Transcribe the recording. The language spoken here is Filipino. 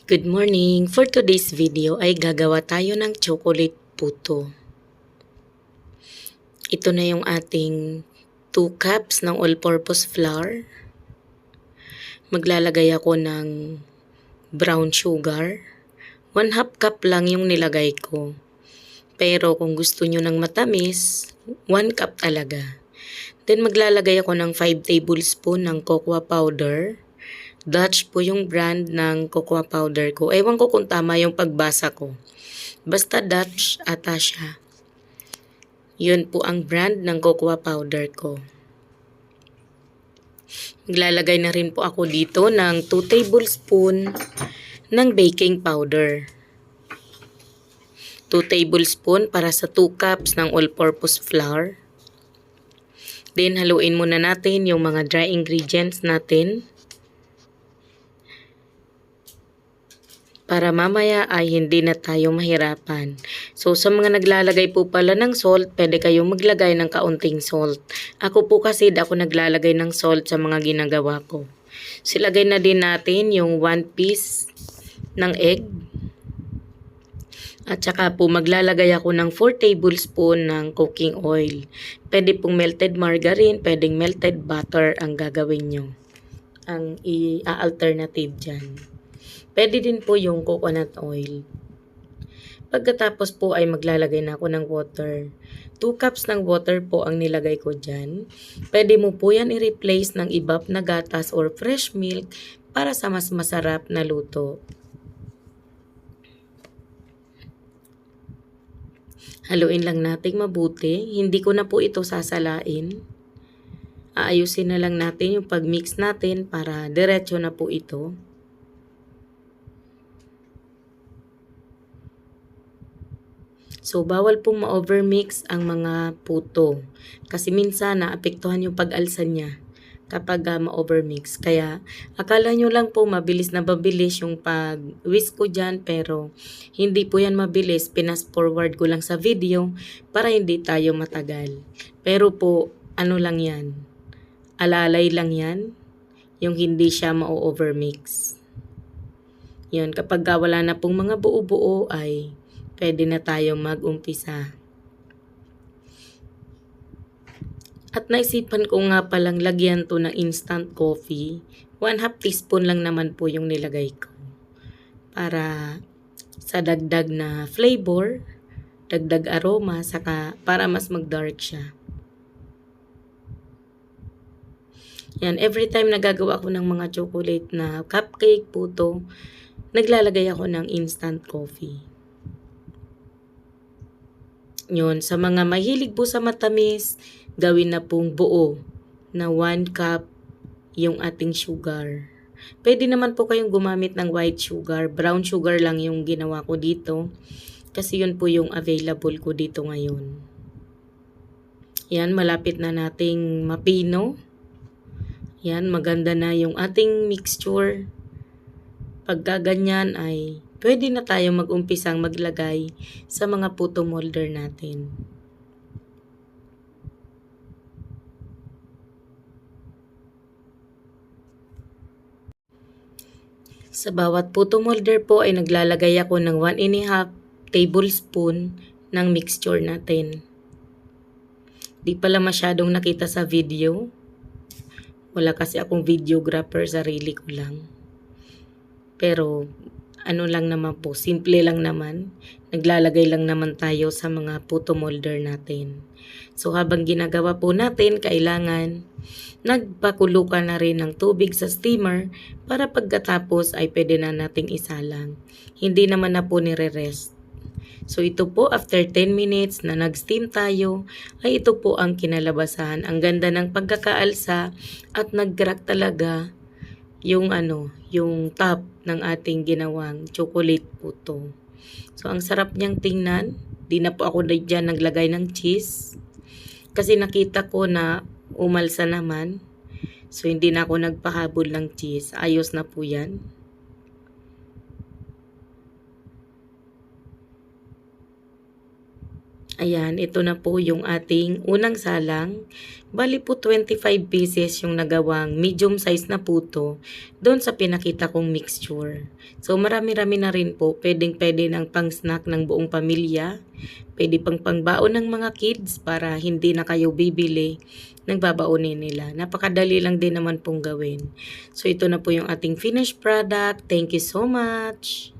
Good morning! For today's video ay gagawa tayo ng chocolate puto. Ito na yung ating 2 cups ng all-purpose flour. Maglalagay ako ng brown sugar. 1/2 cup lang yung nilagay ko. Pero kung gusto nyo ng matamis, 1 cup talaga. Then maglalagay ako ng 5 tablespoon ng cocoa powder. Dutch po yung brand ng cocoa powder ko. Ewan ko kung tama yung pagbasa ko. Basta Dutch ata siya. Yun po ang brand ng cocoa powder ko. Maglalagay na rin po ako dito ng 2 tablespoon ng baking powder. 2 tablespoon para sa 2 cups ng all-purpose flour. Then haluin muna natin yung mga dry ingredients natin. Para mamaya ay hindi na tayo mahirapan. So sa mga naglalagay po pala ng salt, pwede kayong maglagay ng kaunting salt. Ako po kasi ako naglalagay ng salt sa mga ginagawa ko. Silagay na din natin yung 1 piece ng egg. At saka po maglalagay ako ng 4 tablespoon ng cooking oil. Pwede pong melted margarine, pwedeng melted butter ang gagawin nyo. Ang i-alternative dyan. Pwede din po yung coconut oil. Pagkatapos po ay maglalagay na ako ng water. 2 cups ng water po ang nilagay ko dyan. Pwede mo po yan i-replace ng ibap na gatas or fresh milk para sa mas masarap na luto. Haluin lang natin mabuti. Hindi ko na po ito sasalain. Aayusin na lang natin yung pag-mix natin para diretso na po ito. So, bawal pong ma-overmix ang mga puto. Kasi minsan naapektuhan yung pag-alsa niya kapag ma-overmix. Kaya, akala nyo lang po mabilis na mabilis yung pag-whisk ko dyan. Pero, hindi po yan mabilis. Pinas forward ko lang sa video para hindi tayo matagal. Pero po, ano lang yan? Alalay lang yan. Yung hindi siya ma-overmix. Yun, kapag wala na pong mga buo-buo ay pwede na tayo mag-umpisa. At naisipan ko nga palang lagyan to ng instant coffee. 1/2 teaspoon lang naman po yung nilagay ko. Para sa dagdag na flavor, dagdag aroma, saka para mas mag-dark siya. Yan, every time nagagawa ako ng mga chocolate na cupcake, puto, naglalagay ako ng instant coffee. Yun, sa mga mahilig po sa matamis, gawin na pong buo na 1 cup yung ating sugar. Pwede naman po kayong gumamit ng white sugar. Brown sugar lang yung ginawa ko dito. Kasi yun po yung available ko dito ngayon. Yan, malapit na nating mapino. Yan, maganda na yung ating mixture. Pagka ganyan ay pwede na tayo mag-umpisang maglagay sa mga puto molder natin. Sa bawat puto molder po ay naglalagay ako ng 1½ tablespoon ng mixture natin. Di pala masyadong nakita sa video. Wala kasi akong videographer, sarili ko lang. Pero ano lang naman po, simple lang naman. Naglalagay lang naman tayo sa mga puto molder natin. So habang ginagawa po natin, kailangan nagpakulo ka na rin ng tubig sa steamer para pagkatapos ay pwede na nating isalang. Hindi naman na po nire-rest. So ito po, after 10 minutes na nag-steam tayo, ay ito po ang kinalabasan. Ang ganda ng pagkakaalsa at nag-crack talaga yung yung top ng ating ginawang chocolate puto. So ang sarap niyang tingnan. Di na po ako diyan naglagay ng cheese. Kasi nakita ko na umalsa naman. So hindi na ako nagpahabol ng cheese. Ayos na po yan. Ayan, ito na po yung ating unang salang. Bali po 25 pieces yung nagawang medium size na puto doon sa pinakita kong mixture. So marami-rami na rin po, pwedeng-pwede ng pang snack ng buong pamilya. Pwede pang pangbaon ng mga kids para hindi na kayo bibili ng babaunin nila. Napakadali lang din naman pong gawin. So ito na po yung ating finished product. Thank you so much!